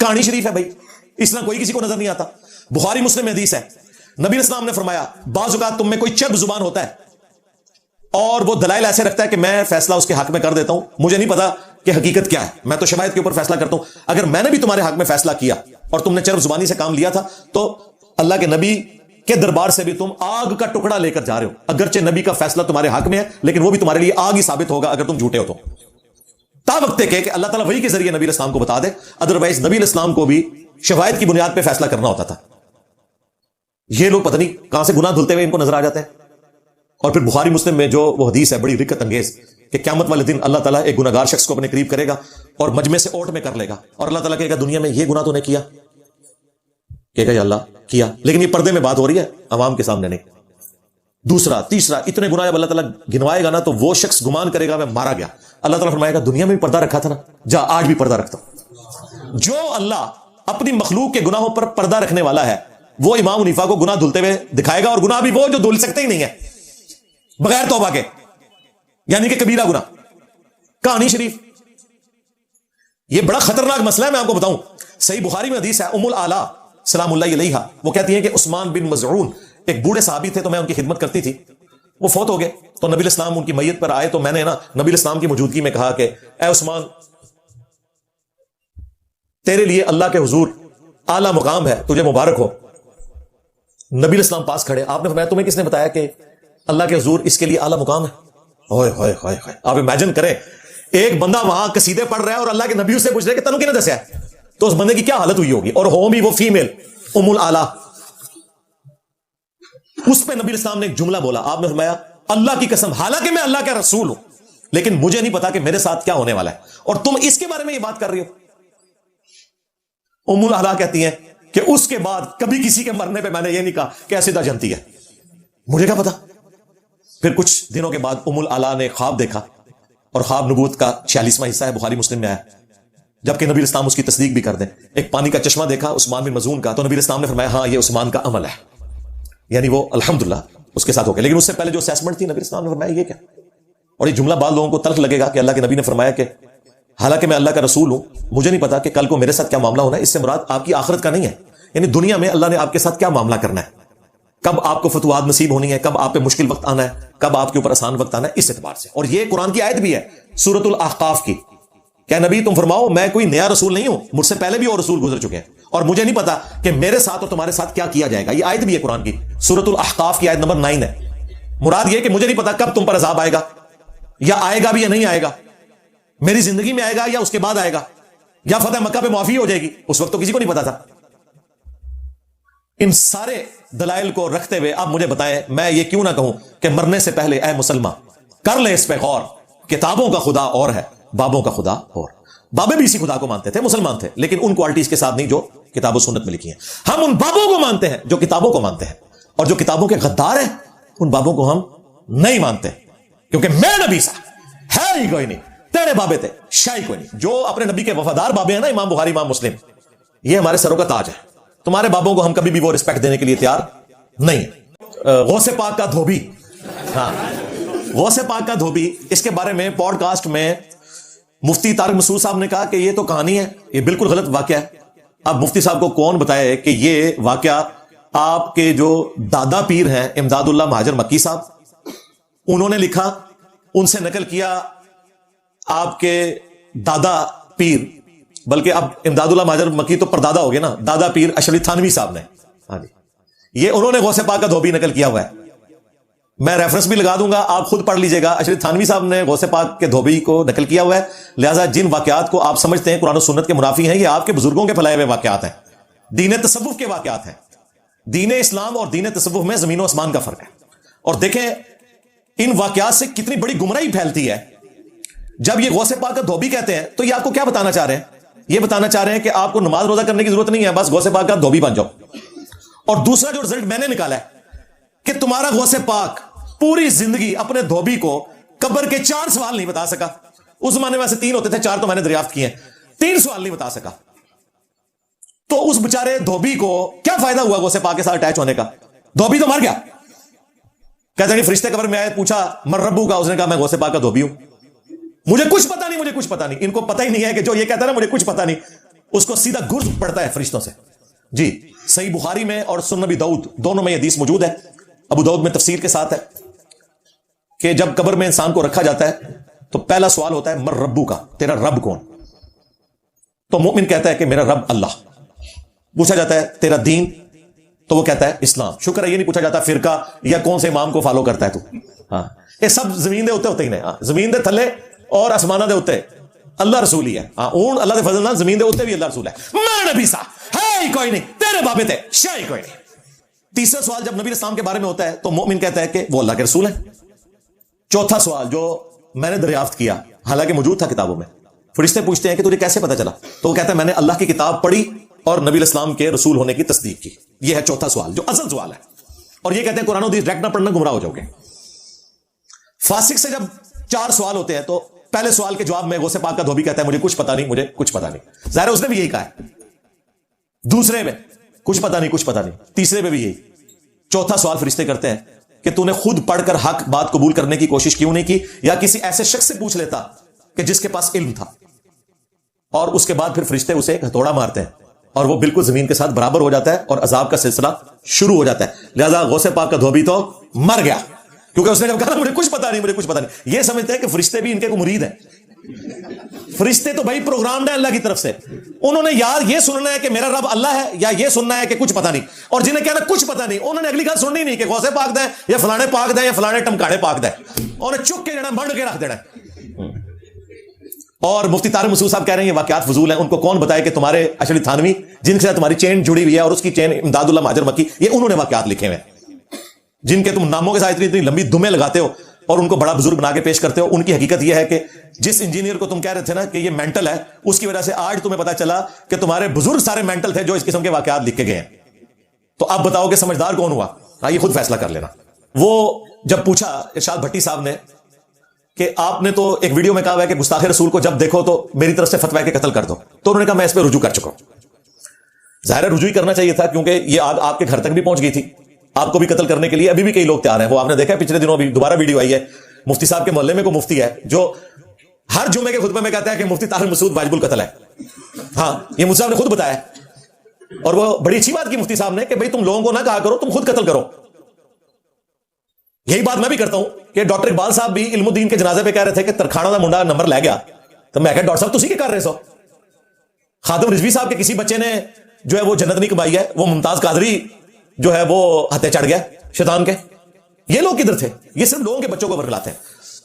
کہانی شریف ہے بھائی، اس طرح کوئی کسی کو نظر نہیں آتا. بخاری مسلم میں حدیث ہے، نبی اسلام نے فرمایا بعض اوقات تم میں کوئی چرب زبان ہوتا ہے اور وہ دلائل ایسے رکھتا ہے کہ میں فیصلہ اس کے حق میں کر دیتا ہوں، مجھے نہیں پتا کہ حقیقت کیا ہے، میں تو شواہد کے اوپر فیصلہ کرتا ہوں. اگر میں نے بھی تمہارے حق میں فیصلہ کیا اور تم نے چرب زبانی سے کام لیا تھا تو اللہ کے نبی کے دربار سے بھی تم آگ کا ٹکڑا لے کر جا رہے ہو. اگرچہ نبی کا فیصلہ تمہارے حق میں ہے لیکن وہ بھی تمہارے لیے آگ ہی ثابت ہوگا اگر تم جھوٹے ہو تو. تا وقت کہ اللہ تعالیٰ وحی کے ذریعے نبی الاسلام کو بتا دے، ادروائز نبی الاسلام کو بھی شواہد کی بنیاد پہ فیصلہ کرنا ہوتا تھا. یہ لوگ پتہ نہیں کہاں سے گناہ دھلتے ہوئے ان کو نظر آ جاتے ہیں. اور پھر بخاری مسلم میں جو وہ حدیث ہے بڑی رکت انگیز کہ قیامت والے دن اللہ تعالیٰ ایک گناہگار شخص کو اپنے قریب کرے گا اور مجمع سے اوٹ میں کر لے گا، اور اللہ تعالیٰ کہے گا دنیا میں یہ گناہ تو نے کیا، کہے گا یا اللہ کیا، لیکن یہ پردے میں بات ہو رہی ہے عوام کے سامنے نہیں. دوسرا تیسرا اتنے گناہ جب اللہ تعالیٰ گنوائے گا نا تو وہ شخص گمان کرے گا میں مارا گیا. اللہ تعالیٰ فرمائے گا دنیا میں بھی پردہ رکھا تھا نا، جا آج بھی پردہ رکھتا ہوں. جو اللہ اپنی مخلوق کے گناہوں پر پردہ رکھنے والا ہے وہ امام حنیفہ کو گناہ دھلتے ہوئے دکھائے گا، اور گناہ بھی وہ جو دھل سکتے ہی نہیں ہے بغیر توبہ کے، یعنی کہ کبیرہ گناہ. کہانی شریف یہ بڑا خطرناک مسئلہ ہے، میں آپ کو بتاؤں. صحیح بخاری میں حدیث ہے، ام العلا سلام اللہ علیہا وہ کہتی ہیں کہ عثمان بن مظعون ایک بوڑھے صحابی تھے تو میں ان کی خدمت کرتی تھی، وہ فوت ہو گئے. تو نبی الاسلام ان کی میت پر آئے تو میں نے نا نبی الاسلام کی موجودگی میں کہا کہ اے عثمان، تیرے لیے اللہ کے حضور اعلیٰ مقام ہے، تجھے مبارک ہو۔ نبی الاسلام پاس کھڑے، آپ نے فرمایا تمہیں کس نے بتایا کہ اللہ کے حضور اس کے لیے اعلیٰ مقام ہے؟ ہوئے ہوئے ہوئے ہوئے، آپ امیجن کریں ایک بندہ وہاں قصیدے پڑھ رہا ہے اور اللہ کے نبی سے پوچھ رہے کہ تنوں کنے دسیا ہے، تو اس بندے کی کیا حالت ہوئی ہوگی، اور ہو بھی وہ فیمیل ام الاعلیٰ۔ اس پہ نبی الاسلام نے ایک جملہ بولا، آپ نے فرمایا اللہ کی قسم، حالانکہ میں اللہ کا رسول ہوں لیکن مجھے نہیں پتا کہ میرے ساتھ کیا ہونے والا ہے، اور تم اس کے بارے میں یہ بات کر رہی ہو۔ ام الاعلیٰ کہتی ہیں کہ اس کے بعد کبھی کسی کے مرنے پہ میں نے یہ نہیں کہا کہ ایسی دا جنتی ہے، مجھے کیا پتا۔ پھر کچھ دنوں کے بعد ام الاعلیٰ نے خواب دیکھا، اور خواب نبوت کا 46واں حصہ ہے، بخاری مسلم میں آیا، جبکہ نبی الاسلام اس کی تصدیق بھی کر دیں۔ ایک پانی کا چشمہ دیکھا عثمان بن مظعون کا، تو نبی الاسلام نے فرمایا ہاں یہ عثمان کا عمل ہے، یعنی وہ الحمدللہ اس کے ساتھ ہو گیا۔ لیکن اس سے پہلے جو اسیسمنٹ تھی نبی الاسلام نے فرمایا یہ کیا، اور یہ جملہ بعض لوگوں کو تلخ لگے گا کہ اللہ کے نبی نے فرمایا کہ حالانکہ میں اللہ کا رسول ہوں مجھے نہیں پتا کہ کل کو میرے ساتھ کیا معاملہ ہونا ہے۔ اس سے مراد آپ کی آخرت کا نہیں ہے، یعنی دنیا میں اللہ نے آپ کے ساتھ کیا معاملہ کرنا ہے، کب آپ کو فتوحات نصیب ہونی ہے، کب آپ پہ مشکل وقت آنا ہے، کب آپ کے اوپر آسان وقت آنا ہے، اس اعتبار سے۔ اور یہ قرآن کی آیت بھی ہے سورۃ الاحقاف کی، کہ نبی تم فرماؤ میں کوئی نیا رسول نہیں ہوں، مجھ سے پہلے بھی اور رسول گزر چکے ہیں، اور مجھے نہیں پتا کہ میرے ساتھ اور تمہارے ساتھ کیا کیا جائے گا۔ یہ آیت بھی ہے قرآن کی، سورۃ الاحقاف کی آیت نمبر 9 ہے۔ مراد یہ کہ مجھے نہیں پتا کب تم پر عذاب آئے گا، یا آئے گا بھی یا نہیں آئے گا، میری زندگی میں آئے گا یا اس کے بعد آئے گا، یا فتح مکہ پہ معافی ہو جائے گی، اس وقت تو کسی کو نہیں پتا تھا۔ ان سارے دلائل کو رکھتے ہوئے اب مجھے بتائیں، میں یہ کیوں نہ کہوں کہ مرنے سے پہلے اے مسلمان کر لے اس پہ غور، کتابوں کا خدا اور ہے، بابوں کا خدا اور۔ بابے بھی اسی خدا کو مانتے تھے، مسلمان تھے، لیکن ان کوالٹیز کے ساتھ نہیں جو کتاب و سنت میں لکھی ہیں۔ ہم ان بابوں کو مانتے ہیں جو کتابوں کو مانتے ہیں، اور جو کتابوں کے غدار ہیں ان بابوں کو ہم نہیں مانتے، کیونکہ میں نبی سا ہے ہی کوئی نہیں، تیرے بابے تھے شاہی کوئی نہیں۔ جو اپنے نبی کے وفادار بابے ہیں نا، امام بخاری، امام مسلم، یہ ہمارے سروں کا تاج ہے۔ تمہارے بابوں کو ہم کبھی بھی وہ رسپیکٹ دینے کے لیے تیار نہیں۔ غوث پاک کا دھوبی، ہاں غوث پاک کا دھوبی، اس کے بارے میں پوڈ کاسٹ میں مفتی طارق مسعود صاحب نے کہا کہ یہ تو کہانی ہے، یہ بالکل غلط واقعہ ہے۔ اب مفتی صاحب کو کون بتایا کہ یہ واقعہ آپ کے جو دادا پیر ہیں امداد اللہ مہاجر مکی صاحب، انہوں نے لکھا، ان سے نقل کیا آپ کے دادا پیر، بلکہ اب امداد اللہ مہاجر مکی تو پردادا ہو گیا نا، دادا پیر اشرف تھانوی صاحب نے، ہاں جی، یہ انہوں نے غوث پاک کا دھوبی نقل کیا ہوا ہے۔ میں ریفرنس بھی لگا دوں گا، آپ خود پڑھ لیجئے گا۔ اشرف تھانوی صاحب نے غوث پاک کے دھوبی کو نقل کیا ہوا ہے، لہٰذا جن واقعات کو آپ سمجھتے ہیں قرآن و سنت کے منافی ہیں، یہ آپ کے بزرگوں کے پھیلائے ہوئے واقعات ہیں، دین تصوف کے واقعات ہیں۔ دین اسلام اور دین تصوف میں زمین و آسمان کا فرق ہے۔ اور دیکھیں ان واقعات سے کتنی بڑی گمراہی پھیلتی ہے۔ جب یہ غوث پاک کا دھوبی کہتے ہیں تو یہ آپ کو کیا بتانا چاہ رہے ہیں؟ یہ بتانا چاہ رہے ہیں کہ آپ کو نماز روزہ کرنے کی ضرورت نہیں ہے، بس غوث پاک کا دھوبی بن جاؤ۔ اور دوسرا جو رزلٹ میں نے نکالا ہے کہ تمہارا غوث پاک پوری زندگی اپنے دھوبی کو قبر کے 4 سوال نہیں بتا سکا۔ اس زمانے میں سے 3 ہوتے تھے، 4 تو میں نے دریافت کیے ہیں، 3 سوال نہیں بتا سکا۔ تو اس بچارے دھوبی کو کیا فائدہ ہوا غوث پاک کے ساتھ اٹیچ ہونے کا؟ دھوبی تو مر گیا۔ کہتے ہیں کہ فرشتے قبر میں آئے، پوچھا من ربو کا، اس نے کہا میں غوث پاک کا دھوبی ہوں، مجھے کچھ پتا نہیں، مجھے کچھ پتا نہیں۔ ان کو پتہ ہی نہیں ہے کہ جو یہ کہتا ہے نا مجھے کچھ پتا نہیں، اس کو سیدھا گرز پڑتا ہے فرشتوں سے۔ جی صحیح بخاری میں اور سنن نبی داؤد دونوں میں یہ حدیث موجود ہے، ابو داؤد میں تفسیر کے ساتھ ہے کہ جب قبر میں انسان کو رکھا جاتا ہے تو پہلا سوال ہوتا ہے مر ربو کا، تیرا رب کون؟ تو مومن کہتا ہے کہ میرا رب اللہ۔ پوچھا جاتا ہے تیرا دین، تو وہ کہتا ہے اسلام۔ شکر ہے یہ نہیں پوچھا جاتا فرقہ یا کون سے امام کو فالو کرتا ہے تو، ہاں یہ سب زمین دے ہوتے ہی نہیں، ہاں زمین دے تھلے اور آسمانہ دے ہوتے اللہ رسول ہی ہے، ہاں اون اللہ دے فضل نال زمین دے ہوتے بھی اللہ رسول ہے۔ میں نبی سا ہے ہی کوئی نہیں، تیرے بابے تھے شاہی کوئی نہیں۔ تیسرا سوال جب نبی اسلام کے بارے میں ہوتا ہے تو مومن کہتا ہے کہ وہ اللہ کے رسول ہیں۔ چوتھا سوال جو میں نے دریافت کیا، حالانکہ موجود تھا کتابوں میں، فرشتے پوچھتے ہیں کہ تجھے کیسے پتا چلا؟ تو وہ کہتا ہے میں نے اللہ کی کتاب پڑھی اور نبی اسلام کے رسول ہونے کی تصدیق کی۔ یہ ہے چوتھا سوال جو اصل سوال ہے، اور یہ کہتے ہیں قرآن و حدیث ڈائریکٹ نہ پڑھنا گمراہ ہو جاؤ گے۔ فاسق سے جب 4 سوال ہوتے ہیں تو پہلے سوال کے جواب میں غوث پاک کا دھوبی کہتا ہے مجھے کچھ پتا نہیں، مجھے کچھ پتا نہیں۔ ظاہر ہے اس نے بھی یہی کہا ہے۔ دوسرے میں کچھ پتا نہیں، کچھ پتا نہیں۔ تیسرے میں بھی یہی۔ چوتھا سوال فرشتے کرتے ہیں کہ تو نے خود پڑھ کر حق بات قبول کرنے کی کوشش کیوں نہیں کی، یا کسی ایسے شخص سے پوچھ لیتا کہ جس کے پاس علم تھا؟ اور اس کے بعد پھر فرشتے اسے ایک ہتھوڑا مارتے ہیں اور وہ بالکل زمین کے ساتھ برابر ہو جاتا ہے اور عذاب کا سلسلہ شروع ہو جاتا ہے۔ لہذا غوث پاک کا دھوبی تو مر گیا۔ کیونکہ اس نے جب کہا مجھے کچھ پتا نہیں، مجھے کچھ پتا نہیں، یہ سمجھتے ہیں کہ فرشتے بھی ان کے کو مرید ہیں. فرشتے تو بھائی پروگرامڈ ہے اللہ کی طرف سے. انہوں نے یار یہ سننا ہے کہ میرا رب اللہ ہے، یا یہ سننا ہے کہ کچھ پتا نہیں. اور جنہیں کہنا کچھ پتا نہیں، انہوں نے اگلی گل سننی نہیں کہ غوث پاک دیں یا فلانے پاک دیں یا فلانے ٹمکاڑے پاک دیں، انہیں چک کے جڑا منڈ کے رکھ دینا. اور مفتی طارق مسعود صاحب کہہ رہے ہیں یہ واقعات فضول ہیں. ان کو کون بتائے کہ تمہارے اشرف تھانوی جن کے ساتھ تمہاری چین جڑی ہوئی ہے اور اس کی چین امداد اللہ مہاجر مکی، یہ انہوں نے واقعات لکھے ہوئے ہیں جن کے تم ناموں کے ساتھ اتنی لمبی دمیں لگاتے ہو اور ان کو بڑا بزرگ بنا کے پیش کرتے ہو. ان کی حقیقت یہ ہے کہ جس انجینئر کو تم کہہ رہے تھے نا کہ یہ مینٹل ہے، اس کی وجہ سے آج تمہیں پتا چلا کہ تمہارے بزرگ سارے مینٹل تھے جو اس قسم کے واقعات لکھ کے گئے ہیں. تو اب بتاؤ کہ سمجھدار کون ہوا؟ آئیے خود فیصلہ کر لینا. وہ جب پوچھا ارشاد بھٹی صاحب نے کہ آپ نے تو ایک ویڈیو میں کہا ہوا ہے کہ گستاخ رسول کو جب دیکھو تو میری طرف سے فتوی کے قتل کر دو، تو انہوں نے کہا میں اس پہ رجوع کر چکا ہوں. ظاہر رجوع ہی کرنا چاہیے تھا کیونکہ یہ آگ آپ کے گھر تک بھی پہنچ گئی تھی. آپ کو بھی قتل کرنے کے لیے ابھی بھی کئی لوگ تیار ہیں. وہ آپ نے دیکھا پچھلے دنوں بھی دوبارہ ویڈیو آئی ہے، مفتی صاحب کے محلے میں کوئی مفتی ہے جو ہر جمعے کے خطبے میں کہتا ہے کہ مفتی طارق مسعود واجب القتل ہے. ہاں یہ مفتی صاحب نے خود بتایا، اور وہ بڑی اچھی بات کی مفتی صاحب نے کہ بھئی تم لوگوں کو نہ کہا کرو تم خود قتل کرو. یہی بات میں بھی کرتا ہوں کہ ڈاکٹر اقبال صاحب بھی علم الدین کے جنازے پہ کہہ رہے تھے کہ ترکھانہ دا منڈا نمبر لے گیا، تو میں کہا ڈاکٹر صاحب تسی کیا کر رہے سو؟ خادم رضوی صاحب کے کسی بچے نے جو ہے وہ جنت نہیں کمائی ہے، وہ ممتاز قادری جو ہے وہ ہتھے چڑھ گیا شیطان کے. یہ لوگ کدھر تھے؟ یہ صرف لوگوں کے بچوں کو ورگلاتے ہیں.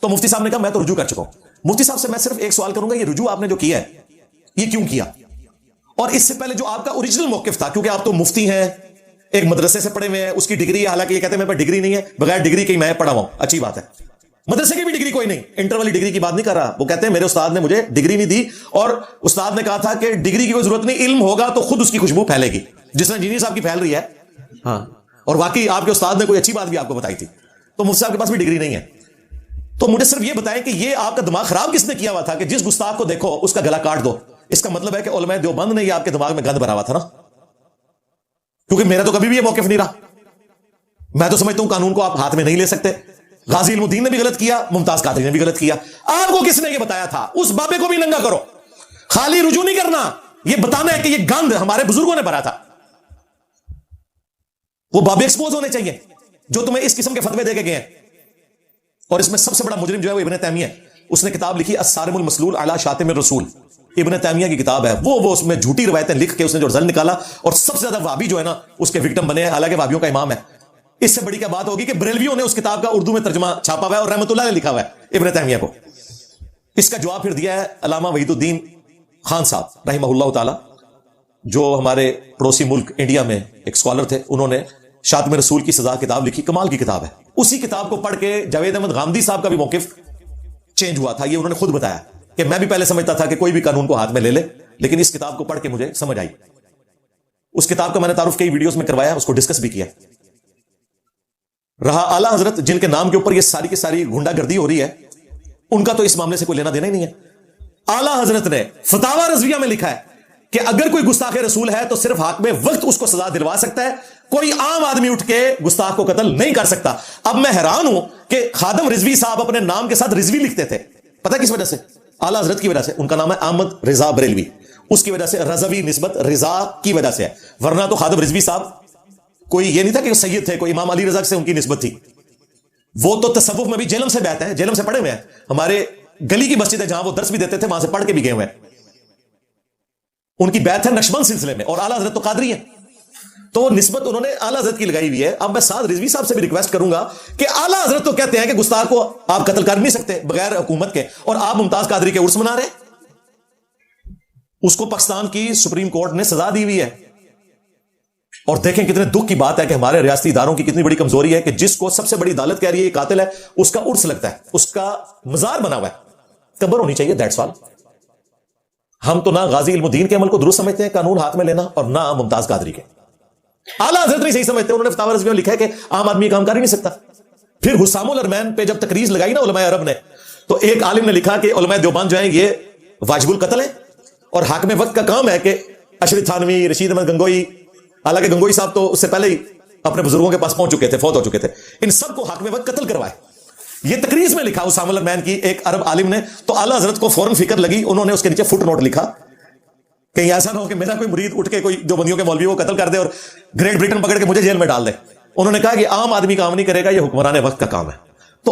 تو مفتی صاحب نے کہا میں تو رجوع کر چکا ہوں. مفتی صاحب سے میں صرف ایک سوال کروں گا، یہ رجوع آپ نے جو کیا ہے یہ کیوں کیا؟ اور اس سے پہلے جو آپ کا اوریجنل موقف تھا، کیونکہ آپ تو مفتی ہیں، ایک مدرسے سے پڑھے ہوئے ہیں، اس کی ڈگری ہے، حالانکہ یہ کہتے ہیں میرے پاس ڈگری نہیں ہے، بغیر ڈگری کی میں پڑھا ہوا ہوں، اچھی بات ہے. مدرسے کی بھی ڈگری کوئی نہیں، انٹر والی ڈگری کی بات نہیں کر رہا. وہ کہتے ہیں میرے استاد نے مجھے ڈگری نہیں دی، اور استاد نے کہا تھا کہ ڈگری کی کوئی ضرورت نہیں، علم ہوگا تو خود اس کی خوشبو پھیلے گی، جس طرح انجینئر صاحب کی پھیل رہی ہے. ہاں، اور واقعی آپ کے استاد نے کوئی اچھی بات بھی آپ کو بتائی تھی. تو مفتی صاحب کے پاس بھی ڈگری نہیں ہے. تو مجھے صرف یہ بتائیں کہ یہ آپ کا دماغ خراب کس نے کیا ہوا تھا کہ جس گستاخ کو دیکھو اس کا گلا کاٹ دو؟ اس کا مطلب ہے کہ علماء دیوبند نے یہ آپ کے دماغ میں گند بھرا ہوا تھا نا. کیونکہ میرا تو کبھی بھی یہ موقف نہیں رہا. میں تو سمجھتا ہوں قانون کو آپ ہاتھ میں نہیں لے سکتے. غازی علم الدین نے بھی غلط کیا، ممتاز قادری نے بھی غلط کیا. آپ کو کس نے یہ بتایا تھا؟ اس بابے کو بھی ننگا کرو. خالی رجوع نہیں کرنا، یہ بتانا ہے کہ یہ گند ہمارے بزرگوں نے بھرا تھا. وہ بابے ایکسپوز ہونے چاہیے جو تمہیں اس قسم کے فتوے دے کے گئے ہیں. اور اس میں سب سے بڑا مجرم جو ہے وہ ابن تیمیہ ہے. اس نے کتاب لکھی الصارم المسلول علی شاتم الرسول. ابن تیمیہ کی کتاب ہے وہ اس میں جھوٹی روایتیں لکھ کے اس نے جو رزلٹ نکالا، اور سب سے زیادہ وہابی جو ہے نا اس کے وکٹم بنے ہیں، حالانکہ وہابیوں کا امام ہے. اس سے بڑی کیا بات ہوگی کہ بریلویوں نے اس کتاب کا اردو میں ترجمہ چھاپا ہوا ہے اور رحمت اللہ نے لکھا ہوا ہے ابن تیمیہ کو. اس کا جواب پھر دیا ہے علامہ وحید الدین خان صاحب رحمہ اللہ تعالی، جو ہمارے پڑوسی ملک انڈیا میں ایک سکالر تھے. انہوں نے شاتم رسول کی سزا کتاب لکھی، کمال کی کتاب ہے. اسی کتاب کو پڑھ کے جاوید احمد غامدی صاحب کا بھی موقف چینج ہوا تھا. یہ انہوں نے خود بتایا کہ میں بھی پہلے سمجھتا تھا کہ کوئی بھی قانون کو ہاتھ میں لے لے، لیکن اس کتاب کو پڑھ کے مجھے سمجھ آئی. اس کتاب کا میں نے تعارف کئی ویڈیوز میں کروایا، اس کو ڈسکس بھی کیا. رہا اعلیٰ حضرت جن کے نام کے اوپر یہ ساری کی ساری گنڈا گردی ہو رہی ہے، ان کا تو اس معاملے سے کوئی لینا دینا ہی نہیں ہے. اعلیٰ حضرت نے فتاوی رضویہ میں لکھا ہے کہ اگر کوئی گستاخ رسول ہے تو صرف حاکم وقت اس کو سزا دلوا سکتا ہے، کوئی عام آدمی اٹھ کے گستاخ کو قتل نہیں کر سکتا. اب میں حیران ہوں کہ خادم رضوی صاحب اپنے نام کے ساتھ رضوی لکھتے تھے. پتہ کس وجہ سے؟ اعلیٰ حضرت کی وجہ سے. ان کا نام ہے احمد رضا بریلوی، اس کی وجہ سے رضوی نسبت رضا کی وجہ سے ہے. ورنہ تو خادم رضوی صاحب کوئی یہ نہیں تھا کہ سید تھے، کوئی امام علی رضا سے ان کی نسبت تھی. وہ تو تصوف میں بھی جیلم سے بیٹھے ہیں، جیلم سے پڑھے ہوئے ہیں. ہمارے گلی کی مسجد ہے جہاں وہ درس بھی دیتے تھے، وہاں سے پڑھ کے بھی گئے ہوئے ہیں. ان کی بیعت ہے نقشبند سلسلے میں، اور اعلیٰ حضرت تو قادری ہیں. تو نسبت انہوں نے اعلیٰ حضرت کی لگائی ہوئی ہے. اب میں سعد رضوی صاحب سے بھی ریکویسٹ کروں گا کہ اعلیٰ حضرت تو کہتے ہیں کہ گستاخ کو آپ قتل کر نہیں سکتے بغیر حکومت کے، اور آپ ممتاز قادری کے عرس منا رہے ہیں. اس کو پاکستان کی سپریم کورٹ نے سزا دی ہوئی ہے. اور دیکھیں کتنے دکھ کی بات ہے کہ ہمارے ریاستی اداروں کی کتنی بڑی کمزوری ہے کہ جس کو سب سے بڑی عدالت کہہ رہی ہے یہ قاتل ہے، اس کا عرس لگتا ہے، اس کا مزار بنا ہوا ہے. قبر ہونی چاہیے، دیٹس آل. ہم تو نہ غازی علم الدین کے عمل کو درست سمجھتے ہیں قانون ہاتھ میں لینا، اور نہ ممتاز قادری کے. اعلیٰ حضرت نہیں صحیح سمجھتے. انہوں نے فتاوی رضویہ میں لکھا ہے کہ عام آدمی کام کر ہی نہیں سکتا. پھر حسام الارمین پہ جب تقریر لگائی نا علماء عرب نے، تو ایک عالم نے لکھا کہ علماء دیوبند جو ہیں یہ واجب القتل ہے، اور حاکم وقت کا کام ہے کہ اشرف تھانوی، رشید احمد گنگوئی، حالانکہ گنگوئی صاحب تو اس سے پہلے ہی اپنے بزرگوں کے پاس پہنچ چکے تھے، فوت ہو چکے تھے، ان سب کو حاکم وقت قتل کروائے. یہ تقریر میں لکھا حسام الارمین کی ایک عرب عالم نے. تو اعلیٰ حضرت کو فوراً فکر لگی، انہوں نے اس کے نیچے فٹ نوٹ لکھا کہ ایسا نہ ہو کہ میرا کوئی مرید اٹھ کے کوئی جو بندیوں کے مولوی کو قتل کر دے اور گریٹ برٹن پکڑ کے مجھے جیل میں ڈال دے. انہوں نے کہا کہ عام آدمی کام نہیں کرے گا، یہ حکمران وقت کا کام ہے. تو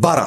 12,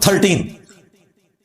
13,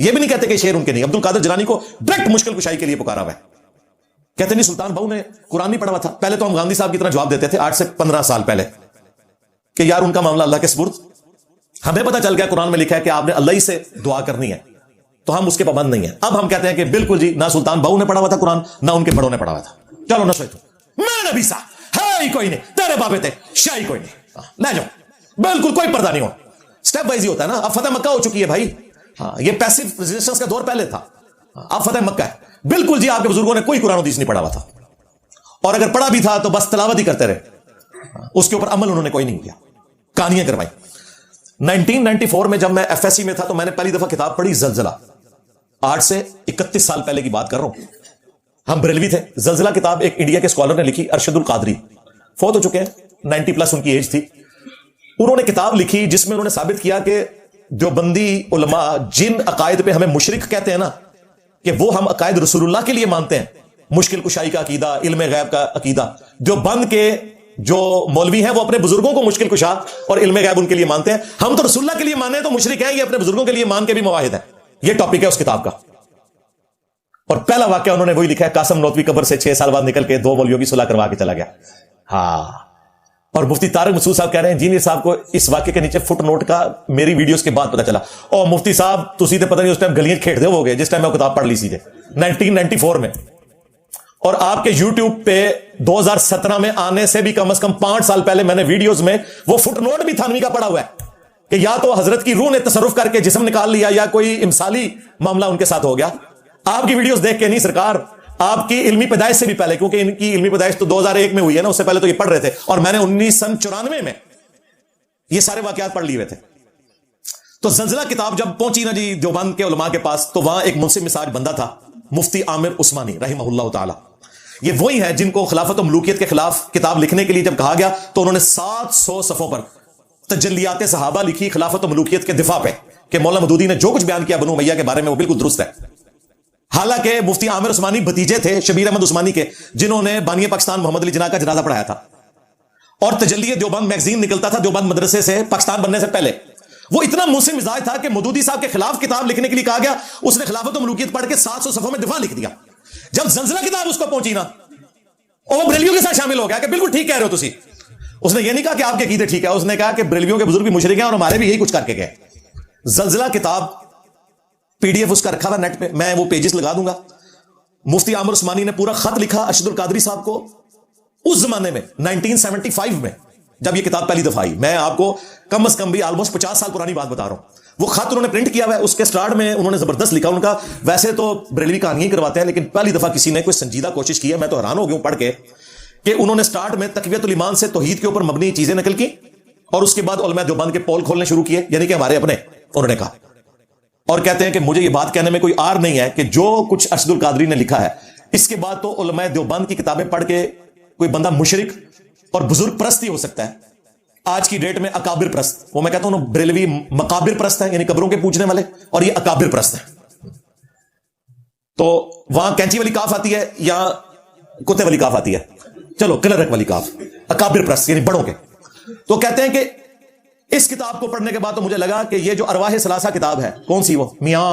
یہ بھی نہیں کہتے کہ شعر ان کے نہیں. عبد القادر جیلانی کو ڈائریکٹ مشکل کشائی کے لیے پکارا ہوا ہے. کہتے نہیں سلطان بہو نے قرآن نہیں پڑھا ہوا تھا. پہلے تو ہم گاندھی صاحب کی طرح جواب دیتے تھے 8 سے 15 سال پہلے کہ یار ان کا معاملہ اللہ کے سپرد. ہمیں پتا چل گیا قرآن میں لکھا ہے کہ آپ نے اللہ ہی سے دعا کرنی ہے, تو ہم اس کے پابند نہیں ہیں. اب ہم کہتے ہیں کہ بالکل جی, نہ سلطان بہو نے پڑھا ہوا تھا قرآن, نہ ان کے بڑوں نے پڑھا ہوا تھا. چلو نہ سوچو, میں نبی صاحب ہے ہی کوئی نہیں, تیرے بابے تھے شاہی کوئی نہیں, لے جاؤ, بالکل کوئی پردہ نہیں ہو. سٹیپ وائز ہی ہوتا ہے نا. اب فتح مکہ ہو چکی ہے بھائی, یہ پیسو ریزسٹنس کا دور پہلے تھا, اب فتح مکہ ہے. بالکل جی, آپ کے بزرگوں نے کوئی قرآن و حدیث نہیں پڑھا ہوا تھا, اور اگر پڑھا بھی تھا تو بس تلاوت ہی کرتے رہے, اس کے اوپر عمل انہوں نے کوئی نہیں کیا, کہانیاں کروائی. 1994 میں جب میں ایف ایس سی میں تھا تو میں نے پہلی دفعہ کتاب پڑھی زلزلہ. 8 سے 31 سال پہلے کی بات کر رہا ہوں. ہم بریلوی تھے. زلزلہ کتاب ایک انڈیا کے اسکالر نے لکھی, ارشد القادری, فوت ہو چکے ہیں, 90+ ان کی ایج تھی. انہوں نے کتاب لکھی جس میں انہوں نے ثابت کیا کہ دیوبندی علماء جن عقائد پہ ہمیں مشرک کہتے ہیں نا, کہ وہ ہم عقائد رسول اللہ کے لیے مانتے ہیں, مشکل کشائی کا عقیدہ, علم غیب کا عقیدہ. دیوبند کے جو مولوی ہیں وہ اپنے بزرگوں کو مشکل کشا اور علم غیب ان کے لیے مانتے ہیں. ہم تو رسول اللہ کے لیے مانتے ہیں تو مشرک ہیں, یہ اپنے بزرگوں کے لیے مان کے بھی مواحد ہیں. یہ ٹاپک ہے اس کتاب کا. اور پہلا واقعہ انہوں نے وہی لکھا ہے, قاسم نوتوی قبر سے 6 سال بعد نکل کے 2 مولویوں کی صلح کروا کے چلا گیا. ہاں, اور مفتی طارق مسعود صاحب کہہ رہے ہیں انجینئر صاحب کو اس واقعے کے نیچے فٹ نوٹ کا میری ویڈیوز کے بعد پتا چلا. اور مفتی صاحب تسی تے پتہ نہیں اس ٹائم گلیاں کھیڑ دے ہو گئے جس ٹائم میں کتاب پڑھ لی سیدھے 1994 میں. اور آپ کے یوٹیوب پہ 2017 میں آنے سے بھی کم از کم 5 سال پہلے میں نے ویڈیوز میں وہ فٹ نوٹ بھی تھانوی کا پڑا ہوا ہے کہ یا تو حضرت کی روح نے تصرف کر کے جسم نکال لیا یا کوئی امثالی معاملہ ان کے ساتھ ہو گیا. آپ کی ویڈیوز دیکھ کے نہیں سرکار, آپ کی علمی پیدائش سے بھی پہلے, کیونکہ ان کی علمی پیدائش تو 2001 میں ہوئی ہے نا, اس سے پہلے تو یہ پڑھ رہے تھے, اور میں نے 1994 میں یہ سارے واقعات پڑھ لیے ہوئے تھے. تو زلزلہ کتاب جب پہنچی نا جی دیوبند کے علماء کے پاس, تو وہاں ایک منصف مزاج بندہ تھا, مفتی عامر عثمانی رحمہ اللہ تعالی. یہ وہی ہے جن کو خلافت و ملوکیت کے خلاف کتاب لکھنے کے لیے جب کہا گیا تو انہوں نے 700 صفحوں پر تجلیات صحابہ لکھی خلافت و ملوکیت کے دفاع پہ, کہ مولانا مودودی نے جو کچھ بیان کیا بنو امیہ کے بارے میں وہ بالکل درست ہے. حالانکہ مفتی عامر عثمانی بھتیجے تھے شبیر احمد عثمانی کے, جنہوں نے بانی پاکستان محمد علی جناح کا جنازہ پڑھایا تھا. اور تجلی دیوبند میگزین نکلتا تھا دیوبند مدرسے سے پاکستان بننے سے پہلے. وہ اتنا منصف مزاج تھا کہ مودودی صاحب کے خلاف کتاب لکھنے کے لیے کہا گیا, اس نے خلافت و ملوکیت پڑھ کے 700 صفحوں میں دفاع لکھ دیا. جب زلزلہ کتاب اس کو پہنچی نا, اور بریلویوں کے ساتھ شامل ہو گیا کہ بالکل ٹھیک کہہ رہے ہو تسی. اس نے یہ نہیں کہا کہ آپ کے عقیدے ٹھیک ہے, اس نے کہا کہ بریلویوں کے بزرگ بھی مشرک ہیں اور ہمارے بھی یہی کچھ کر کے گئے. زلزلہ کتاب PDF اس کا رکھا ہوا نیٹ پہ, میں وہ پیجز لگا دوں گا. مفتی عامر عثمانی نے پورا خط لکھا ارشد القادری صاحب کو اس زمانے میں 1975 میں جب یہ کتاب پہلی دفعہ آئی. میں آپ کو کم از کم بھی آلموسٹ 50 سال پرانی بات بتا رہا ہوں. وہ خط انہوں نے پرنٹ کیا ہوا ہے, اس کے سٹارٹ میں انہوں نے زبردست لکھا. ان کا ویسے تو بریلوی کہانیاں ہی کرواتے ہیں, لیکن پہلی دفعہ کسی نے کوئی سنجیدہ کوشش کی ہے. میں تو حیران ہو گیا ہوں پڑھ کے کہ انہوں نے سٹارٹ میں تقویت الایمان سے توحید کے اوپر مبنی چیزیں نقل کی, اور اس کے بعد علماء دیوبند کے پول کھولنے شروع کیے, یعنی کہ ہمارے اپنے. انہوں نے کہا اور کہتے ہیں کہ مجھے یہ بات کہنے میں کوئی آر نہیں ہے کہ جو کچھ ارشد القادری نے لکھا ہے, اس کے بعد تو علماء دیوبند کی کتابیں پڑھ کے کوئی بندہ مشرک اور بزرگ پرست ہی ہو سکتا ہے. آج کی ڈیٹ میں اکابر پرست, وہ میں کہتا ہوں بریلوی مقابر پرست ہیں, یعنی قبروں کے پوجنے والے, اور یہ اکابر پرست ہیں. تو وہاں کینچی والی کاف آتی ہے یا کتے والی کاف آتی ہے, چلو کلرک والی کاف, اکابر پرست یعنی بڑوں کے. تو کہتے ہیں کہ اس کتاب کو پڑھنے کے بعد تو مجھے لگا کہ یہ جو ارواح ثلاثہ کتاب ہے, کون سی وہ میاں,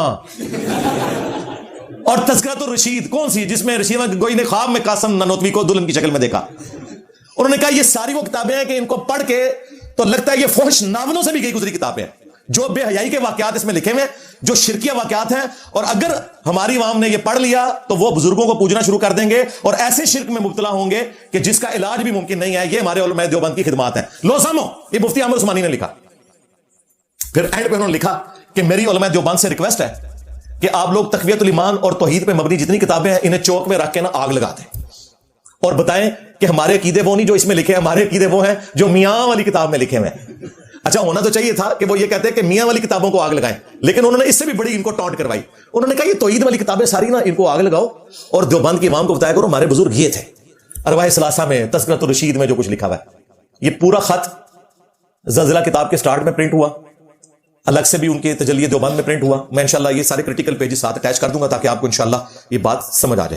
اور تذکرۃ الرشید کون سی جس میں رشید گوئی نے خواب میں قاسم نانوتوی کو دلہن کی شکل میں دیکھا. انہوں نے کہا یہ ساری وہ کتابیں ہیں کہ ان کو پڑھ کے تو لگتا ہے یہ فحش ناولوں سے بھی گئی گزری کتابیں ہیں, جو بے حیائی کے واقعات اس میں لکھے ہوئے, جو شرکیہ واقعات ہیں. اور اگر ہماری عوام نے یہ پڑھ لیا تو وہ بزرگوں کو پوجنا شروع کر دیں گے اور ایسے شرک میں مبتلا ہوں گے کہ جس کا علاج بھی ممکن نہیں ہے. یہ ہمارے علماء دیوبند کی خدمات ہیں. لو سامو, یہ مفتی عامر عثمانی نے لکھا. پھر اینڈ پہ انہوں نے لکھا کہ میری علماء دیوبند سے ریکویسٹ ہے کہ آپ لوگ تقویت الایمان اور توحید پہ مبنی جتنی کتابیں ہیں انہیں چوک میں رکھ کے نا آگ لگا دیں, اور بتائیں کہ ہمارے عقیدے وہ نہیں جو اس میں لکھے ہیں, ہمارے عقیدے وہ ہیں جو میاں والی کتاب میں لکھے ہوئے ہیں. اچھا ہونا تو چاہیے تھا کہ وہ یہ کہتے ہیں کہ میاں والی کتابوں کو آگ لگائیں, لیکن انہوں نے اس سے بھی بڑی ان کو ٹانٹ کروائی. انہوں نے کہا یہ توحید والی کتابیں ساری نا ان کو آگ لگاؤ, اور دیوبند کی عوام کو بتایا کرو ہمارے بزرگ یہ تھے. ارواح ثلاثہ میں, تذکرۃ الرشید میں جو کچھ لکھا ہوا ہے, یہ پورا خط زلزلہ کتاب کے سٹارٹ میں پرنٹ ہوا, الگ سے بھی ان کے تجلی دیوبند میں پرنٹ ہوا. میں انشاءاللہ یہ سارے کرٹیکل پیجز ساتھ اٹیچ کر دوں گا تاکہ آپ کو انشاءاللہ یہ بات سمجھ آ جائے.